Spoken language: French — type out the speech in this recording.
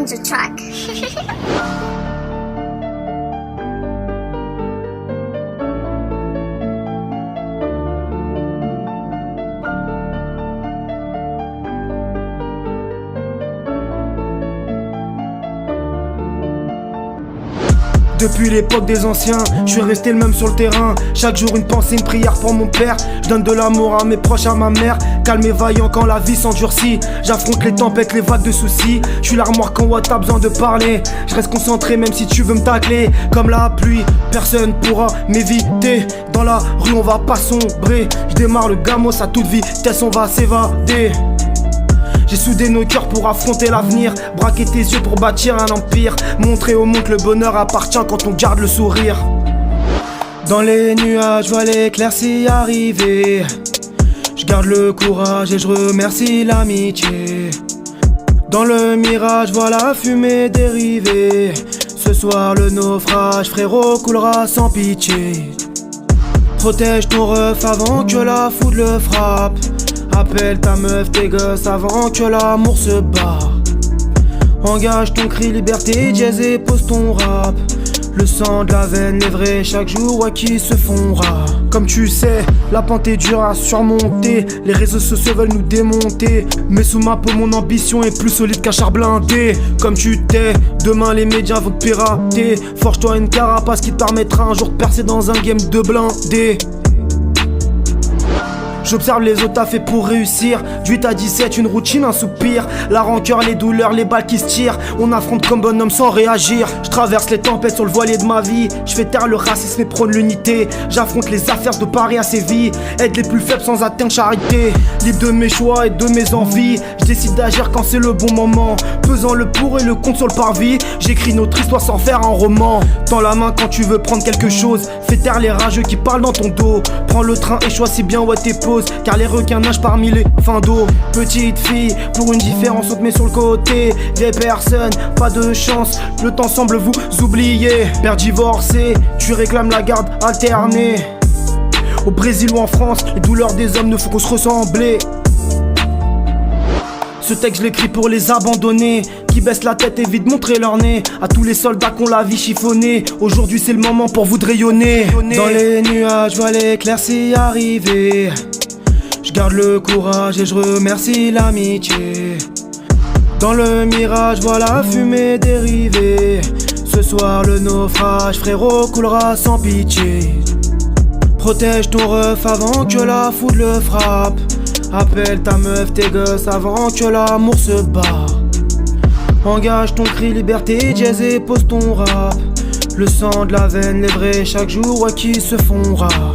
on the track. Depuis l'époque des anciens, je suis resté le même sur le terrain. Chaque jour une pensée, une prière pour mon père. Je donne de l'amour à mes proches, à ma mère. Calme et vaillant quand la vie s'endurcit. J'affronte les tempêtes, les vagues de soucis. Je suis l'armoire quand t'as besoin de parler. Je reste concentré même si tu veux me tacler. Comme la pluie, personne pourra m'éviter. Dans la rue on va pas sombrer. Je démarre le gamos à toute vitesse, on va s'évader. J'ai soudé nos cœurs pour affronter l'avenir. Braquer tes yeux pour bâtir un empire. Montrer au monde que le bonheur appartient quand on garde le sourire. Dans les nuages, je vois l'éclaircie arriver. Je garde le courage et je remercie l'amitié. Dans le mirage, je vois la fumée dériver. Ce soir le naufrage, frérot, coulera sans pitié. Protège ton ref avant que la foudre le frappe. Appelle ta meuf, tes gosses avant que l'amour se barre. Engage ton cri liberté, jazz et pose ton rap. Le sang de la veine, les vrais chaque jour qui se font rares. Comme tu sais, la pente est dure à surmonter. Les réseaux sociaux veulent nous démonter. Mais sous ma peau, mon ambition est plus solide qu'un char blindé. Comme tu t'es, demain les médias vont te pirater. Forge-toi une carapace qui te permettra un jour de percer dans un game de blindés. J'observe les autres t'as fait pour réussir. Du 8 à 17, une routine, un soupir. La rancœur, les douleurs, les balles qui se tirent. On affronte comme bonhomme sans réagir. Je traverse les tempêtes sur le voilier de ma vie. Je fais taire le racisme et prône l'unité. J'affronte les affaires de Paris à Séville. Aide les plus faibles sans atteindre charité. Libre de mes choix et de mes envies. Je décide d'agir quand c'est le bon moment. Pesant le pour et le contre sur le parvis. J'écris notre histoire sans faire un roman. Tends la main quand tu veux prendre quelque chose. Fais taire les rageux qui parlent dans ton dos. Prends le train et choisis bien où tes pauses. Car les requins nagent parmi les fins d'eau. Petite fille, pour une différence on te met sur le côté. Vieille personne, pas de chance. Le temps semble vous oublier. Père divorcé, tu réclames la garde alternée. Au Brésil ou en France, les douleurs des hommes ne font qu'on se ressembler. Ce texte je l'écris pour les abandonnés qui baissent la tête et vite montrer leur nez. À tous les soldats qu'on la vie chiffonnée. Aujourd'hui c'est le moment pour vous de rayonner. Dans les nuages, je vois l'éclaircie arriver. Je garde le courage et je remercie l'amitié. Dans le mirage, vois la fumée dériver. Ce soir le naufrage, frérot, coulera sans pitié. Protège ton ref avant que la foudre le frappe. Appelle ta meuf, tes gosses avant que l'amour se barre. Engage ton cri liberté, jazz et pose ton rap. Le sang de la veine, les vrais chaque jour qui se font rares.